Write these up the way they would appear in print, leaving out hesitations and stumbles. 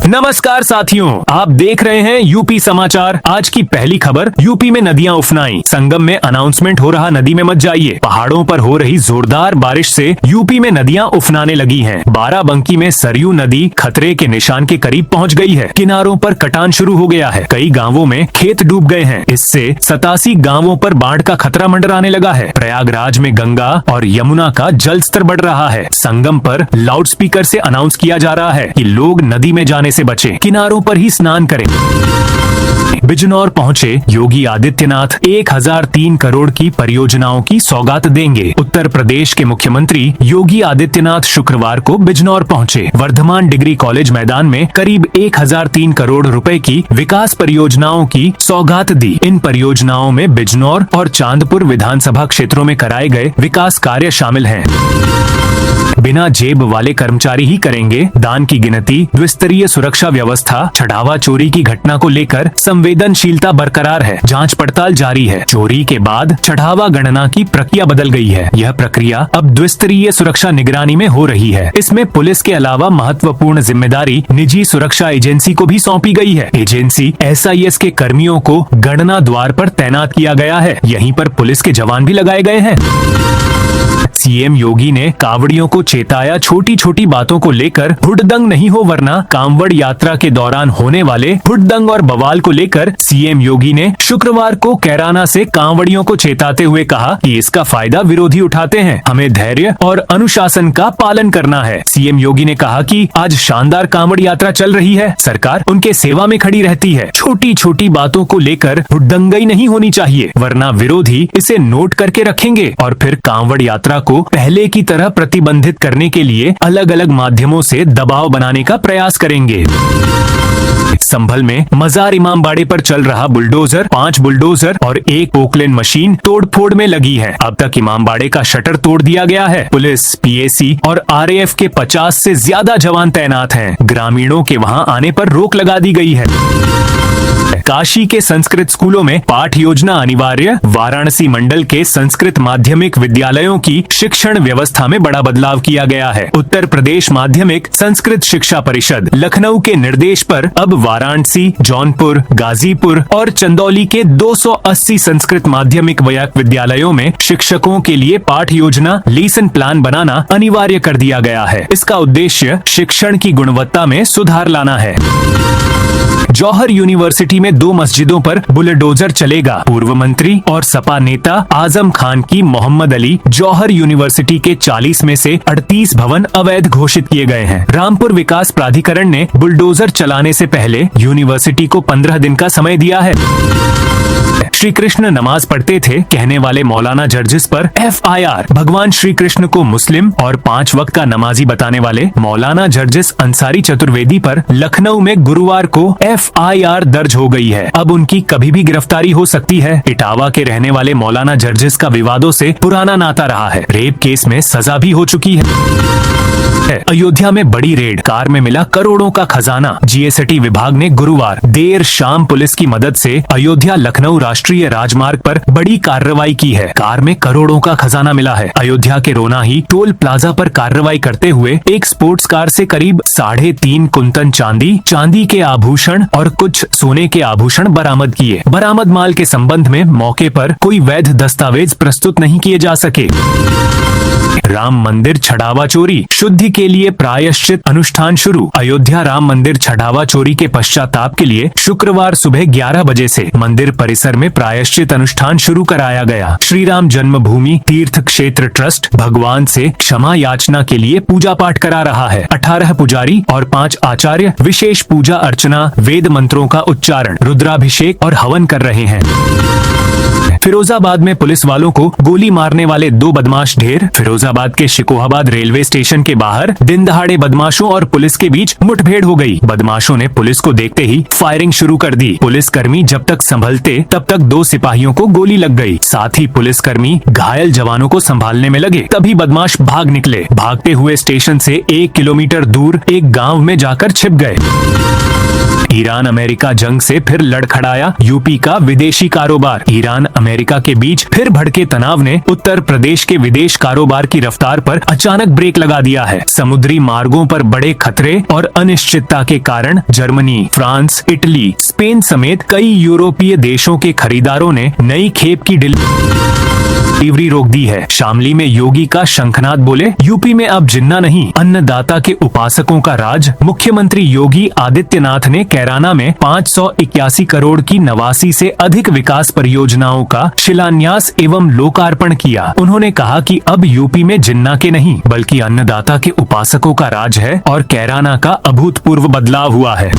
नमस्कार साथियों, आप देख रहे हैं यूपी समाचार। आज की पहली खबर, यूपी में नदियां उफनाई, संगम में अनाउंसमेंट हो रहा, नदी में मत जाइए। पहाड़ों पर हो रही जोरदार बारिश से यूपी में नदियां उफनाने लगी हैं। बाराबंकी में सरयू नदी खतरे के निशान के करीब पहुंच गई है। किनारों पर कटान शुरू हो गया है। कई गांवों में खेत डूब गए हैं। इससे 87 गांवों पर बाढ़ का खतरा मंडराने लगा है। प्रयागराज में गंगा और यमुना का जल स्तर बढ़ रहा है। संगम पर लाउडस्पीकर से अनाउंस किया जा रहा है कि लोग नदी में जाने से बचें, किनारों पर ही स्नान करें। बिजनौर पहुंचे योगी आदित्यनाथ 1003 करोड़ की परियोजनाओं की सौगात देंगे। उत्तर प्रदेश के मुख्यमंत्री योगी आदित्यनाथ शुक्रवार को बिजनौर पहुंचे। वर्धमान डिग्री कॉलेज मैदान में करीब 1003 करोड़ रुपए की विकास परियोजनाओं की सौगात दी। इन परियोजनाओं में बिजनौर और चांदपुर विधानसभा क्षेत्रों में कराए गए विकास कार्य शामिल हैं। बिना जेब वाले कर्मचारी ही करेंगे दान की गिनती। द्विस्तरीय सुरक्षा व्यवस्था। चढ़ावा चोरी की घटना को लेकर संवेदनशीलता बरकरार है। जांच पड़ताल जारी है। चोरी के बाद चढ़ावा गणना की प्रक्रिया बदल गई है। यह प्रक्रिया अब द्विस्तरीय सुरक्षा निगरानी में हो रही है। इसमें पुलिस के अलावा महत्वपूर्ण जिम्मेदारी निजी सुरक्षा एजेंसी को भी सौंपी गई है। एजेंसी SIS के कर्मियों को गणना द्वार पर तैनात किया गया है। यहीं पर पुलिस के जवान भी लगाए गए हैं। सीएम योगी ने कांवड़ियों को चेताया, छोटी छोटी बातों को लेकर हुड़दंग नहीं हो, वरना कांवड़ यात्रा के दौरान होने वाले हुड़दंग और बवाल को लेकर सीएम योगी ने शुक्रवार को कैराना से कांवड़ियों को चेताते हुए कहा कि इसका फायदा विरोधी उठाते हैं। हमें धैर्य और अनुशासन का पालन करना है। सीएम योगी ने कहा कि आज शानदार कांवड़ यात्रा चल रही है। सरकार उनके सेवा में खड़ी रहती है। छोटी छोटी बातों को लेकर हुड़दंगई नहीं होनी चाहिए, वरना विरोधी इसे नोट करके रखेंगे और फिर कांवड़ यात्रा को पहले की तरह प्रतिबंधित करने के लिए अलग अलग माध्यमों से दबाव बनाने का प्रयास करेंगे। संभल में मजार इमामबाड़े पर चल रहा बुलडोजर, 5 बुलडोजर और 1 पोकलेन मशीन तोड़फोड़ में लगी है। अब तक इमामबाड़े का शटर तोड़ दिया गया है। पुलिस, PAC और RAF के 50 से ज्यादा जवान तैनात हैं। ग्रामीणों के वहां आने पर रोक लगा दी गई है। काशी के संस्कृत स्कूलों में पाठ योजना अनिवार्य। वाराणसी मंडल के संस्कृत माध्यमिक विद्यालयों की शिक्षण व्यवस्था में बड़ा बदलाव किया गया है। उत्तर प्रदेश माध्यमिक संस्कृत शिक्षा परिषद लखनऊ के निर्देश पर अब वाराणसी, जौनपुर, गाजीपुर और चंदौली के 280 संस्कृत माध्यमिक विद्यालयों में शिक्षकों के लिए पाठ योजना लेसन प्लान बनाना अनिवार्य कर दिया गया है। इसका उद्देश्य शिक्षण की गुणवत्ता में सुधार लाना है। जौहर यूनिवर्सिटी में 2 मस्जिदों पर बुलडोजर चलेगा। पूर्व मंत्री और सपा नेता आजम खान की मोहम्मद अली जौहर यूनिवर्सिटी के 40 में से 38 भवन अवैध घोषित किए गए हैं। रामपुर विकास प्राधिकरण ने बुलडोजर चलाने से पहले यूनिवर्सिटी को 15 दिन का समय दिया है। श्री कृष्ण नमाज पढ़ते थे कहने वाले मौलाना जर्जिस पर FIR। भगवान श्री कृष्ण को मुस्लिम और 5 वक्त का नमाजी बताने वाले मौलाना जर्जिस अंसारी चतुर्वेदी पर लखनऊ में गुरुवार को FIR दर्ज हो गई है। अब उनकी कभी भी गिरफ्तारी हो सकती है। इटावा के रहने वाले मौलाना जर्जिस का विवादों से पुराना नाता रहा है। रेप केस में सजा भी हो चुकी है। अयोध्या में बड़ी रेड, कार में मिला करोड़ों का खजाना। GST विभाग ने गुरुवार देर शाम पुलिस की मदद से अयोध्या लखनऊ राष्ट्रीय राजमार्ग पर बड़ी कार्रवाई की है। कार में करोड़ों का खजाना मिला है। अयोध्या के रोनाही टोल प्लाजा पर कार्रवाई करते हुए एक स्पोर्ट्स कार से करीब 3.5 कुंतल चांदी के आभूषण और कुछ सोने के आभूषण बरामद किए। बरामद माल के संबंध में मौके पर कोई वैध दस्तावेज प्रस्तुत नहीं किए जा सके। राम मंदिर छढ़ावा चोरी, शुद्धि के लिए प्रायश्चित अनुष्ठान शुरू। अयोध्या राम मंदिर छढ़ावा चोरी के पश्चाताप के लिए शुक्रवार सुबह 11 बजे से मंदिर परिसर में प्रायश्चित अनुष्ठान शुरू कराया गया। श्री राम जन्मभूमि तीर्थ क्षेत्र ट्रस्ट भगवान से क्षमा याचना के लिए पूजा पाठ करा रहा है। 18 पुजारी और 5 आचार्य विशेष पूजा अर्चना, वेद मंत्रों का उच्चारण, रुद्राभिषेक और हवन कर रहे हैं। फिरोजाबाद में पुलिस वालों को गोली मारने वाले 2 बदमाश ढेर। फिरोजाबाद के शिकोहाबाद रेलवे स्टेशन के बाहर दिन दहाड़े बदमाशों और पुलिस के बीच मुठभेड़ हो गई। बदमाशों ने पुलिस को देखते ही फायरिंग शुरू कर दी। पुलिसकर्मी जब तक संभलते तब तक 2 सिपाहियों को गोली लग गई। साथ ही पुलिसकर्मी घायल जवानों को संभालने में लगे। तभी बदमाश भाग निकले। भागते हुए स्टेशन से 1 किलोमीटर दूर एक गाँव में जाकर छिप गए। ईरान अमेरिका जंग से फिर लड़खड़ाया यूपी का विदेशी कारोबार। ईरान अमेरिका के बीच फिर भड़के तनाव ने उत्तर प्रदेश के विदेश कारोबार की रफ्तार पर अचानक ब्रेक लगा दिया है। समुद्री मार्गों पर बड़े खतरे और अनिश्चितता के कारण जर्मनी, फ्रांस, इटली, स्पेन समेत कई यूरोपीय देशों के खरीदारों ने नई खेप की डिलीवरी रोक दी है। शामली में योगी का शंखनाद बोले, यूपी में अब जिन्ना नहीं, अन्नदाता के उपासकों का राज। मुख्यमंत्री योगी आदित्यनाथ ने कैराना में 581 करोड़ की 89 से अधिक विकास परियोजनाओं का शिलान्यास एवं लोकार्पण किया। उन्होंने कहा कि अब यूपी में जिन्ना के नहीं बल्कि अन्नदाता के उपासकों का राज है और कैराना का अभूतपूर्व बदलाव हुआ है।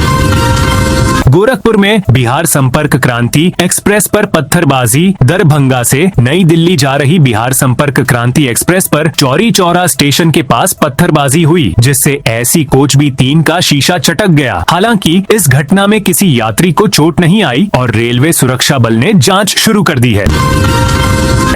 गोरखपुर में बिहार संपर्क क्रांति एक्सप्रेस पर पत्थरबाजी। दरभंगा से नई दिल्ली जा रही बिहार संपर्क क्रांति एक्सप्रेस पर चौरी चौरा स्टेशन के पास पत्थरबाजी हुई, जिससे ऐसी कोच भी 3 का शीशा चटक गया। हालांकि इस घटना में किसी यात्री को चोट नहीं आई और रेलवे सुरक्षा बल ने जांच शुरू कर दी है।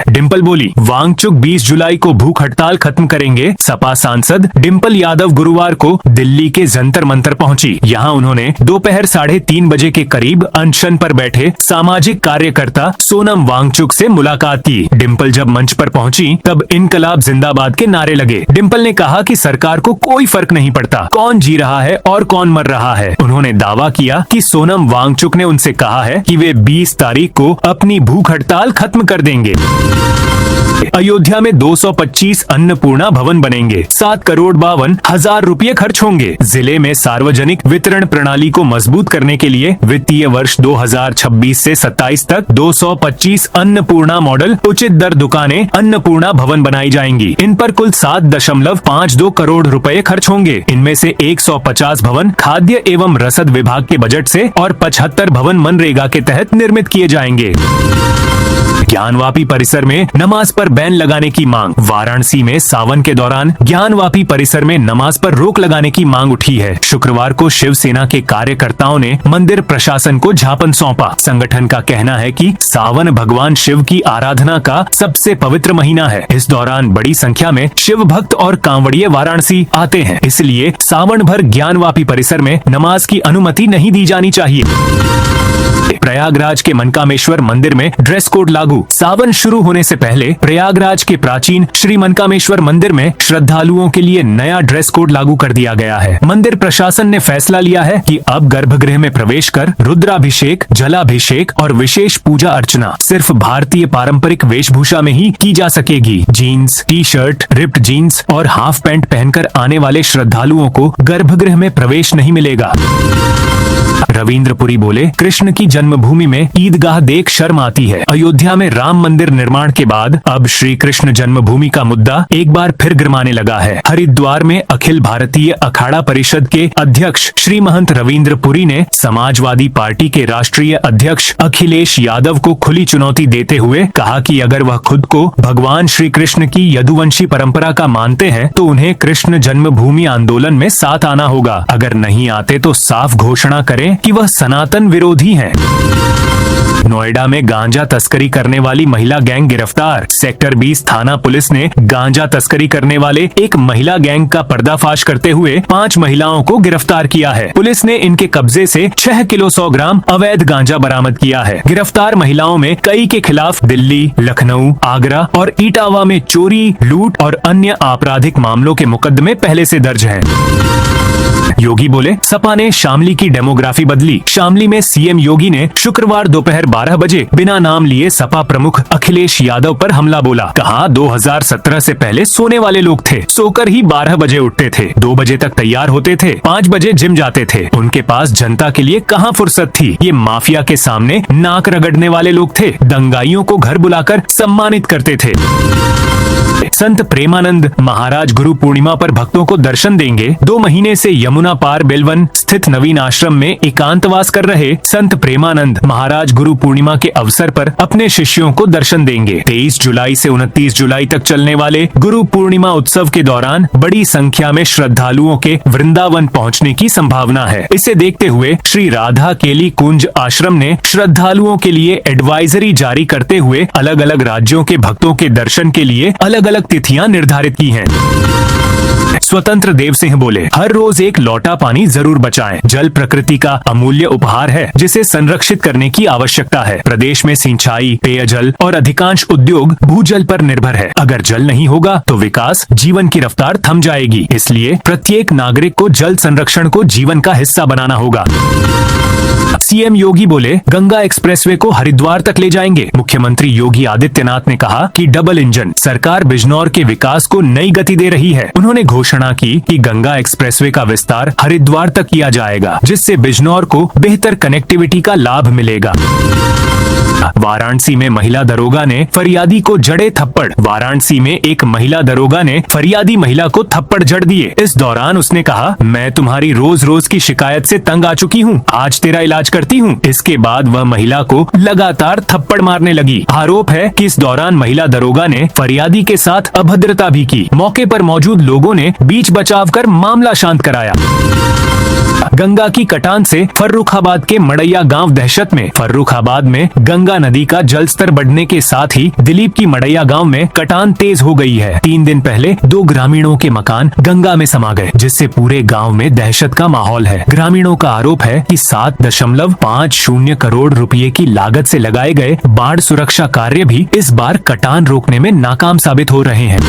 डिंपल बोली, वांगचुक 20 जुलाई को भूख हड़ताल खत्म करेंगे। सपा सांसद डिंपल यादव गुरुवार को दिल्ली के जंतर मंतर पहुंची। यहां उन्होंने दोपहर 3:30 बजे के करीब अनशन पर बैठे सामाजिक कार्यकर्ता सोनम वांगचुक से मुलाकात की। डिंपल जब मंच पर पहुंची तब इनकलाब जिंदाबाद के नारे लगे। डिंपल ने कहा कि सरकार को कोई फर्क नहीं पड़ता कौन जी रहा है और कौन मर रहा है। उन्होंने दावा किया कि सोनम वांगचुक ने उनसे कहा है कि वे 20 तारीख को अपनी भूख हड़ताल खत्म कर देंगे। अयोध्या में 225 अन्नपूर्णा भवन बनेंगे। 7,52,00,000 रुपये खर्च होंगे। जिले में सार्वजनिक वितरण प्रणाली को मजबूत करने के लिए वित्तीय वर्ष 2026 से 27 तक 225 अन्नपूर्णा मॉडल उचित दर दुकानें अन्नपूर्णा भवन बनाई जाएंगी। इन पर कुल 7.52 करोड़ रुपए खर्च होंगे। इनमें से 150 भवन खाद्य एवं रसद विभाग के बजट से और 75 भवन मनरेगा के तहत निर्मित किए जाएंगे। ज्ञानवापी परिसर में नमाज पर बैन लगाने की मांग। वाराणसी में सावन के दौरान ज्ञानवापी परिसर में नमाज पर रोक लगाने की मांग उठी है। शुक्रवार को शिवसेना के कार्यकर्ताओं ने मंदिर प्रशासन को ज्ञापन सौंपा। संगठन का कहना है कि सावन भगवान शिव की आराधना का सबसे पवित्र महीना है। इस दौरान बड़ी संख्या में शिव भक्त और कांवड़िए वाराणसी आते हैं, इसलिए सावन भर ज्ञानवापी परिसर में नमाज की अनुमति नहीं दी जानी चाहिए। प्रयागराज के मनकामेश्वर मंदिर में ड्रेस कोड लागू। सावन शुरू होने से पहले प्रयागराज के प्राचीन श्री मनकामेश्वर मंदिर में श्रद्धालुओं के लिए नया ड्रेस कोड लागू कर दिया गया है। मंदिर प्रशासन ने फैसला लिया है कि अब गर्भगृह में प्रवेश कर रुद्राभिषेक, जलाभिषेक और विशेष पूजा अर्चना सिर्फ भारतीय पारंपरिक वेशभूषा में ही की जा सकेगी। Jeans, T shirt, ripped jeans और हाफ पैंट पहनकर आने वाले श्रद्धालुओं को गर्भगृह में प्रवेश नहीं मिलेगा। रविंद्रपुरी बोले, कृष्ण की जन्मभूमि में ईदगाह देख शर्म आती है। अयोध्या में राम मंदिर निर्माण के बाद अब श्री कृष्ण जन्मभूमि का मुद्दा एक बार फिर गर्माने लगा है। हरिद्वार में अखिल भारतीय अखाड़ा परिषद के अध्यक्ष श्री महंत रविंद्रपुरी ने समाजवादी पार्टी के राष्ट्रीय अध्यक्ष अखिलेश यादव को खुली चुनौती देते हुए कहा कि अगर वह खुद को भगवान श्री कृष्ण की यदुवंशी परंपरा का मानते हैं तो उन्हें कृष्ण जन्मभूमि आंदोलन में साथ आना होगा। अगर नहीं आते तो साफ घोषणा करें कि वह सनातन विरोधी हैं। नोएडा में गांजा तस्करी करने वाली महिला गैंग गिरफ्तार। सेक्टर 20 थाना पुलिस ने गांजा तस्करी करने वाले एक महिला गैंग का पर्दाफाश करते हुए 5 महिलाओं को गिरफ्तार किया है। पुलिस ने इनके कब्जे से 6 किलो 100 ग्राम अवैध गांजा बरामद किया है। गिरफ्तार महिलाओं में कई के खिलाफ दिल्ली, लखनऊ, आगरा और इटावा में चोरी, लूट और अन्य आपराधिक मामलों के मुकदमे पहले से दर्ज हैं। योगी बोले, सपा ने शामली की डेमोग्राफी बदली। शामली में सीएम योगी ने शुक्रवार दोपहर 12 बजे बिना नाम लिए सपा प्रमुख अखिलेश यादव पर हमला बोला। कहा 2017 से पहले सोने वाले लोग थे, सोकर ही 12 बजे उठते थे, 2 बजे तक तैयार होते थे, 5 बजे जिम जाते थे। उनके पास जनता के लिए कहाँ फुर्सत थी। ये माफिया के सामने नाक रगड़ने वाले लोग थे। दंगाइयों को घर बुलाकर सम्मानित करते थे। संत प्रेमानंद महाराज गुरु पूर्णिमा पर भक्तों को दर्शन देंगे। 2 महीने से यमुना पार बेलवन स्थित नवीन आश्रम में एकांतवास कर रहे संत प्रेमानंद महाराज गुरु पूर्णिमा के अवसर पर अपने शिष्यों को दर्शन देंगे। 23 जुलाई से 29 जुलाई तक चलने वाले गुरु पूर्णिमा उत्सव के दौरान बड़ी संख्या में श्रद्धालुओं के वृंदावन पहुंचने की संभावना है। इसे देखते हुए श्री राधा केली कुंज आश्रम ने श्रद्धालुओं के लिए एडवाइजरी जारी करते हुए अलग अलग राज्यों के भक्तों के दर्शन के लिए अलग अलग तिथियां निर्धारित की हैं। स्वतंत्र देव सिंह बोले, हर रोज एक लौटा पानी जरूर बचाएं। जल प्रकृति का अमूल्य उपहार है जिसे संरक्षित करने की आवश्यकता है। प्रदेश में सिंचाई, पेयजल और अधिकांश उद्योग भूजल पर निर्भर है। अगर जल नहीं होगा तो विकास, जीवन की रफ्तार थम जाएगी। इसलिए प्रत्येक नागरिक को जल संरक्षण को जीवन का हिस्सा बनाना होगा। सीएम योगी बोले, गंगा एक्सप्रेसवे को हरिद्वार तक ले जाएंगे। मुख्यमंत्री योगी आदित्यनाथ ने कहा कि डबल इंजन सरकार बिजनौर के विकास को नई गति दे रही है। उन्होंने घोषणा की कि गंगा एक्सप्रेसवे का विस्तार हरिद्वार तक किया जाएगा, जिससे बिजनौर को बेहतर कनेक्टिविटी का लाभ मिलेगा। वाराणसी में महिला दरोगा ने फरियादी को जड़े थप्पड़। वाराणसी में एक महिला दरोगा ने फरियादी महिला को थप्पड़ जड़ दिए। इस दौरान उसने कहा, मैं तुम्हारी रोज रोज की शिकायत से तंग आ चुकी हूँ, आज तेरा इलाज करती हूँ। इसके बाद वह महिला को लगातार थप्पड़ मारने लगी। आरोप है कि इस दौरान महिला दरोगा ने फरियादी के साथ अभद्रता भी की। मौके पर मौजूद लोगों ने बीच बचाव कर मामला शांत कराया। गंगा की कटान से फर्रुखाबाद के मड़ैया गांव दहशत में। फर्रुखाबाद में गंगा नदी का जलस्तर बढ़ने के साथ ही दिलीप की मड़ैया गांव में कटान तेज हो गई है। 3 दिन पहले 2 ग्रामीणों के मकान गंगा में समा गए, जिससे पूरे गांव में दहशत का माहौल है। ग्रामीणों का आरोप है कि 7.50 करोड़ रुपए की लागत से लगाए गए बाढ़ सुरक्षा कार्य भी इस बार कटान रोकने में नाकाम साबित हो रहे हैं।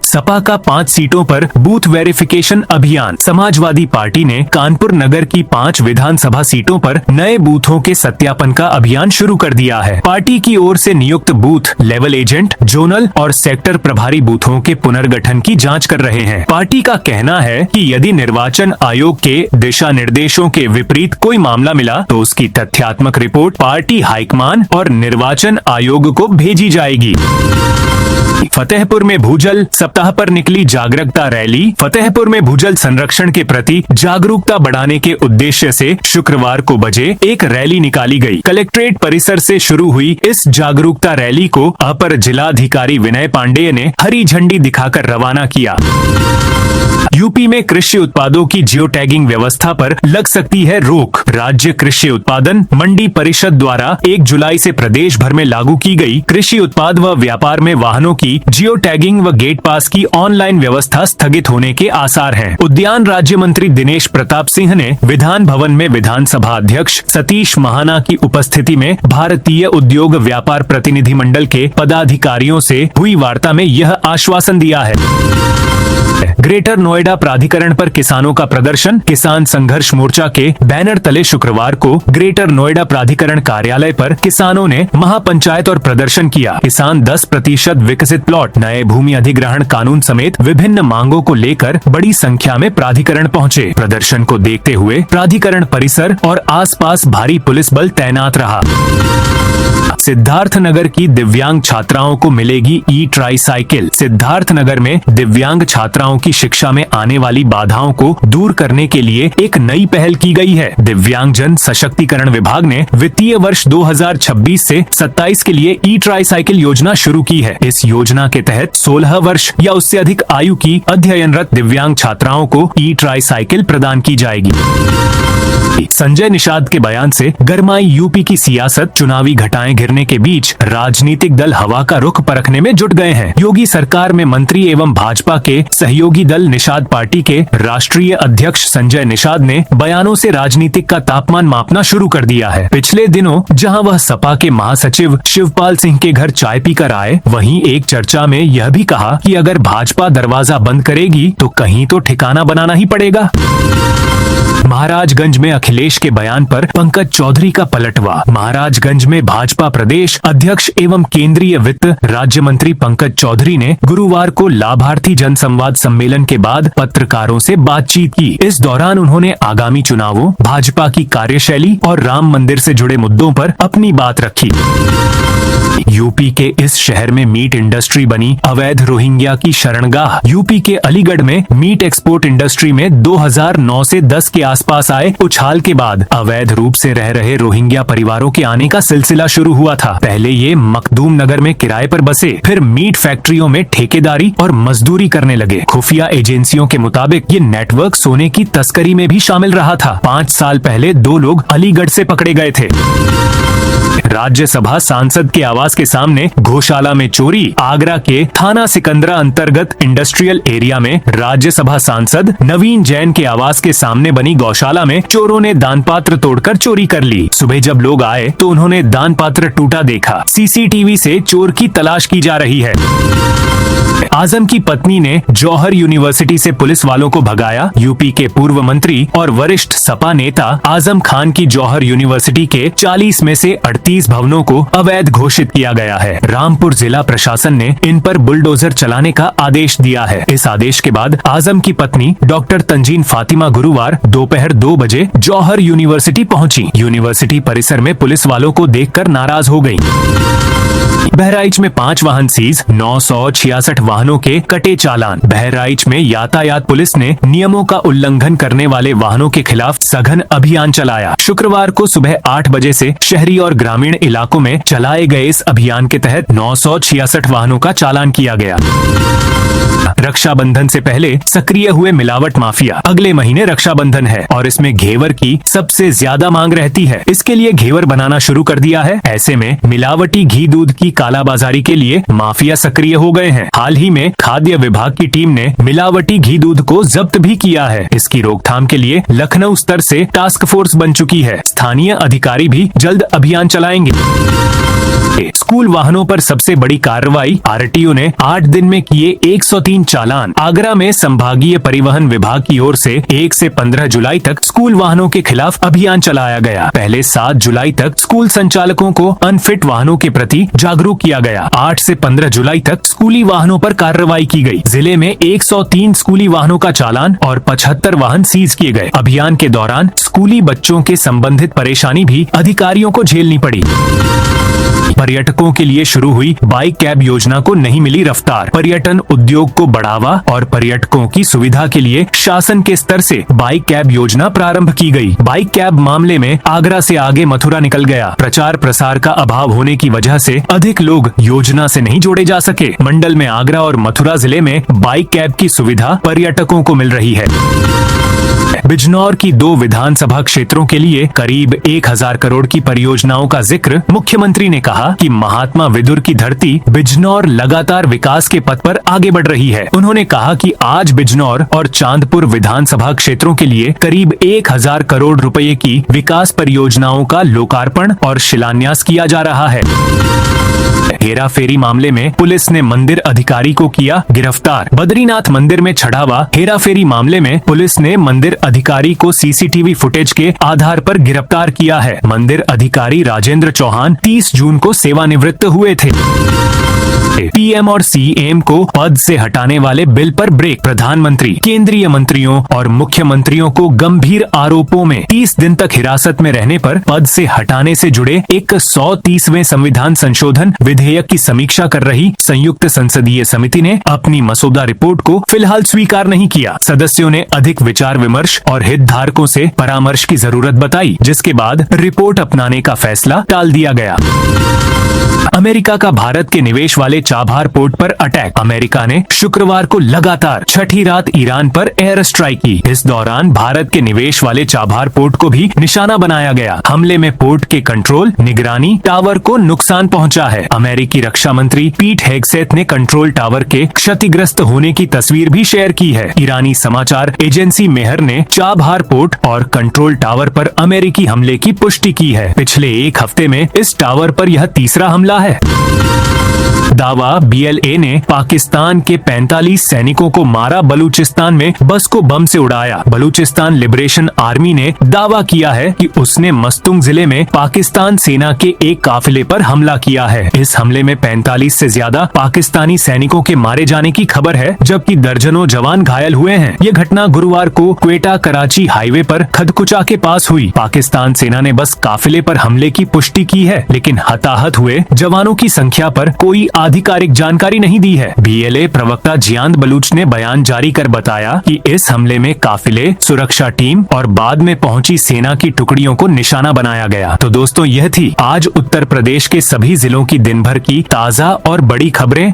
सपा का 5 सीटों पर बूथ वेरिफिकेशन अभियान। समाजवादी पार्टी ने कानपुर नगर की 5 विधानसभा सीटों पर नए बूथों के सत्यापन का अभियान शुरू कर दिया है। पार्टी की ओर से नियुक्त बूथ लेवल एजेंट, जोनल और सेक्टर प्रभारी बूथों के पुनर्गठन की जांच कर रहे हैं। पार्टी का कहना है कि यदि निर्वाचन आयोग के दिशा निर्देशों के विपरीत कोई मामला मिला तो उसकी तथ्यात्मक रिपोर्ट पार्टी हाईकमान और निर्वाचन आयोग को भेजी जाएगी। फतेहपुर में भूजल सप्ताह पर निकली जागरूकता रैली। फतेहपुर में भूजल संरक्षण के प्रति जागरूकता बढ़ाने के उद्देश्य से शुक्रवार को बजे एक रैली निकाली गई। कलेक्ट्रेट परिसर से शुरू हुई इस जागरूकता रैली को अपर जिलाधिकारी विनय पांडेय ने हरी झंडी दिखाकर रवाना किया। यूपी में कृषि उत्पादों की जियो टैगिंग व्यवस्था पर लग सकती है रोक। राज्य कृषि उत्पादन मंडी परिषद द्वारा 1 जुलाई से प्रदेश भर में लागू की गई कृषि उत्पाद व व्यापार में वाहनों की जियो टैगिंग व गेट पास की ऑनलाइन व्यवस्था स्थगित होने के आसार हैं। उद्यान राज्य मंत्री दिनेश प्रताप सिंह ने विधान भवन में विधानसभा अध्यक्ष सतीश महाना की उपस्थिति में भारतीय उद्योग व्यापार प्रतिनिधि मंडल के पदाधिकारियों से हुई वार्ता में यह आश्वासन दिया है। ग्रेटर नोएडा प्राधिकरण पर किसानों का प्रदर्शन। किसान संघर्ष मोर्चा के बैनर तले शुक्रवार को ग्रेटर नोएडा प्राधिकरण कार्यालय पर किसानों ने महापंचायत और प्रदर्शन किया। किसान 10% विकसित प्लॉट, नए भूमि अधिग्रहण कानून समेत विभिन्न मांगों को लेकर बड़ी संख्या में प्राधिकरण पहुंचे। प्रदर्शन को देखते हुए प्राधिकरण परिसर और आसपास भारी पुलिस बल तैनात रहा। सिद्धार्थनगर की दिव्यांग छात्राओं को मिलेगी ई-ट्राईसाइकिल। सिद्धार्थनगर में दिव्यांग छात्राओं की शिक्षा में आने वाली बाधाओं को दूर करने के लिए एक नई पहल की गई है। दिव्यांगजन सशक्तिकरण विभाग ने वित्तीय वर्ष 2026 से 27 के लिए ई-ट्राईसाइकिल योजना शुरू की है। इस योजना के तहत 16 वर्ष या उससे अधिक आयु की अध्ययनरत दिव्यांग छात्राओं को ई-ट्राईसाइकिल प्रदान की जाएगी। संजय निषाद के बयान से गरमाई यूपी की सियासत। चुनावी घटाएं घिरने के बीच राजनीतिक दल हवा का रुख परखने में जुट गए हैं। योगी सरकार में मंत्री एवं भाजपा के सहयोगी दल निषाद पार्टी के राष्ट्रीय अध्यक्ष संजय निषाद ने बयानों से राजनीतिक का तापमान मापना शुरू कर दिया है। पिछले दिनों जहां वह सपा के महासचिव शिवपाल सिंह के घर चाय पीकर आए, वहीं एक चर्चा में यह भी कहा कि अगर भाजपा दरवाजा बंद करेगी तो कहीं तो ठिकाना बनाना ही पड़ेगा। महाराजगंज में अखिलेश के बयान पर पंकज चौधरी का पलटवार। महाराजगंज में भाजपा प्रदेश अध्यक्ष एवं केंद्रीय वित्त राज्य मंत्री पंकज चौधरी ने गुरुवार को लाभार्थी जनसंवाद सम्मेलन के बाद पत्रकारों से बातचीत की। इस दौरान उन्होंने आगामी चुनावों, भाजपा की कार्यशैली और राम मंदिर से जुड़े मुद्दों पर अपनी बात रखी। यूपी के इस शहर में मीट इंडस्ट्री बनी अवैध रोहिंग्या की शरणगाह। यूपी के अलीगढ़ में मीट एक्सपोर्ट इंडस्ट्री में 2009 से 10 के आसपास आए उछाल के बाद अवैध रूप से रह रहे रोहिंग्या परिवारों के आने का सिलसिला शुरू हुआ था। पहले ये मखदूम नगर में किराए पर बसे, फिर मीट फैक्ट्रियों में ठेकेदारी और मजदूरी करने लगे। खुफिया एजेंसियों के मुताबिक ये नेटवर्क सोने की तस्करी में भी शामिल रहा था। 5 साल पहले 2 लोग अलीगढ़ से पकड़े गए थे। राज्यसभा सांसद के आवास के सामने गौशाला में चोरी। आगरा के थाना सिकंदरा अंतर्गत इंडस्ट्रियल एरिया में राज्यसभा सांसद नवीन जैन के आवास के सामने बनी गौशाला में चोरों ने दान पात्र तोड़कर चोरी कर ली। सुबह जब लोग आए तो उन्होंने दान पात्र टूटा देखा। सीसीटीवी से चोर की तलाश की जा रही है। आजम की पत्नी ने जौहर यूनिवर्सिटी से पुलिस वालों को भगाया। यूपी के पूर्व मंत्री और वरिष्ठ सपा नेता आजम खान की जौहर यूनिवर्सिटी के 40 में से 38 भवनों को अवैध घोषित किया गया है। रामपुर जिला प्रशासन ने इन पर बुलडोजर चलाने का आदेश दिया है। इस आदेश के बाद आजम की पत्नी डॉक्टर तंजीन फातिमा गुरुवार दोपहर 2 बजे जौहर यूनिवर्सिटी पहुंची। यूनिवर्सिटी परिसर में पुलिस वालों को देखकर नाराज हो गई। बहराइच में 5 वाहन सीज, 966 वाहनों के कटे चालान। बहराइच में यातायात पुलिस ने नियमों का उल्लंघन करने वाले वाहनों के खिलाफ सघन अभियान चलाया। शुक्रवार को सुबह 8 बजे से शहरी और ग्रामीण इलाकों में चलाए गए इस अभियान के तहत 966 वाहनों का चालान किया गया। रक्षाबंधन से पहले सक्रिय हुए मिलावट माफिया। अगले महीने रक्षाबंधन है और इसमें घेवर की सबसे ज्यादा मांग रहती है। इसके लिए घेवर बनाना शुरू कर दिया है। ऐसे में मिलावटी घी दूध की कालाबाजारी के लिए माफिया सक्रिय हो गए हैं। हाल ही में खाद्य विभाग की टीम ने मिलावटी घी दूध को जब्त भी किया है। इसकी रोकथाम के लिए लखनऊ स्तर से टास्क फोर्स बन चुकी है। स्थानीय अधिकारी भी जल्द अभियान चलाएंगे। स्कूल वाहनों पर सबसे बड़ी कार्रवाई। आरटीओ ने 8 दिन में किए 103 चालान। आगरा में संभागीय परिवहन विभाग की ओर से 1 से 15 जुलाई तक स्कूल वाहनों के खिलाफ अभियान चलाया गया। पहले 7 जुलाई तक स्कूल संचालकों को अनफिट वाहनों के प्रति जागरूक किया गया। 8 से 15 जुलाई तक स्कूली वाहनों पर कार्रवाई की गई। जिले में 103 स्कूली वाहनों का चालान और 75 वाहन सीज किए गए। अभियान के दौरान स्कूली बच्चों के संबंधित परेशानी भी अधिकारियों को झेलनी पड़ी। पर्यटकों के लिए शुरू हुई बाइक कैब योजना को नहीं मिली रफ्तार। पर्यटन उद्योग को बढ़ावा और पर्यटकों की सुविधा के लिए शासन के स्तर से बाइक कैब योजना प्रारंभ की गई। बाइक कैब मामले में आगरा से आगे मथुरा निकल गया। प्रचार प्रसार का अभाव होने की वजह से अधिक लोग योजना से नहीं जोड़े जा सके। मंडल में आगरा और मथुरा जिले में बाइक कैब की सुविधा पर्यटकों को मिल रही है। बिजनौर की 2 विधानसभा क्षेत्रों के लिए करीब 1000 करोड़ की परियोजनाओं का जिक्र। मुख्यमंत्री ने कहा कि महात्मा विदुर की धरती बिजनौर लगातार विकास के पथ पर आगे बढ़ रही है। उन्होंने कहा कि आज बिजनौर और चांदपुर विधानसभा क्षेत्रों के लिए करीब 1000 करोड़ रुपए की विकास परियोजनाओं का लोकार्पण और शिलान्यास किया जा रहा है। हेरा फेरी मामले में पुलिस ने मंदिर अधिकारी को किया गिरफ्तार। बद्रीनाथ मंदिर में छढ़ावा। हेरा फेरी मामले में पुलिस ने मंदिर अधिकारी को सीसीटीवी फुटेज के आधार पर गिरफ्तार किया है। मंदिर अधिकारी राजेंद्र चौहान 30 जून को सेवानिवृत्त हुए थे। पीएम और सीएम को पद से हटाने वाले बिल पर ब्रेक। प्रधानमंत्री, केंद्रीय मंत्रियों और मुख्यमंत्रियों को गंभीर आरोपों में 30 दिन तक हिरासत में रहने पर पद से हटाने से जुड़े 130वें संविधान संशोधन विधेयक की समीक्षा कर रही संयुक्त संसदीय समिति ने अपनी मसौदा रिपोर्ट को फिलहाल स्वीकार नहीं किया। सदस्यों ने अधिक विचार विमर्श और हितधारकों से परामर्श की जरूरत बताई, जिसके बाद रिपोर्ट अपनाने का फैसला टाल दिया गया। अमेरिका का भारत के निवेश वाले चाबहार पोर्ट पर अटैक। अमेरिका ने शुक्रवार को लगातार छठी रात ईरान पर एयर स्ट्राइक की। इस दौरान भारत के निवेश वाले चाबहार पोर्ट को भी निशाना बनाया गया। हमले में पोर्ट के कंट्रोल, निगरानी टावर को नुकसान पहुंचा है। अमेरिकी रक्षा मंत्री पीट हेगसेथ ने कंट्रोल टावर के क्षतिग्रस्त होने की तस्वीर भी शेयर की है। ईरानी समाचार एजेंसी मेहर ने चाबहार पोर्ट और कंट्रोल टावर पर अमेरिकी हमले की पुष्टि की है। पिछले 1 हफ्ते में इस टावर पर यह तीसरा हमला है। दावा, बीएलए ने पाकिस्तान के 45 सैनिकों को मारा। बलूचिस्तान में बस को बम से उड़ाया। बलूचिस्तान लिबरेशन आर्मी ने दावा किया है कि उसने मस्तुंग जिले में पाकिस्तान सेना के एक काफिले पर हमला किया है। इस हमले में 45 से ज्यादा पाकिस्तानी सैनिकों के मारे जाने की खबर है, जबकि दर्जनों जवान घायल हुए हैं। ये घटना गुरुवार को क्वेटा कराची हाईवे पर खदकुचा के पास हुई। पाकिस्तान सेना ने बस काफिले पर हमले की पुष्टि की है, लेकिन हताहत हुए जवानों की संख्या पर कोई आधिकारिक जानकारी नहीं दी है। बीएलए प्रवक्ता जियांद बलूच ने बयान जारी कर बताया कि इस हमले में काफिले, सुरक्षा टीम और बाद में पहुंची सेना की टुकड़ियों को निशाना बनाया गया। तो दोस्तों, यह थी आज उत्तर प्रदेश के सभी जिलों की दिन भर की ताजा और बड़ी खबरें।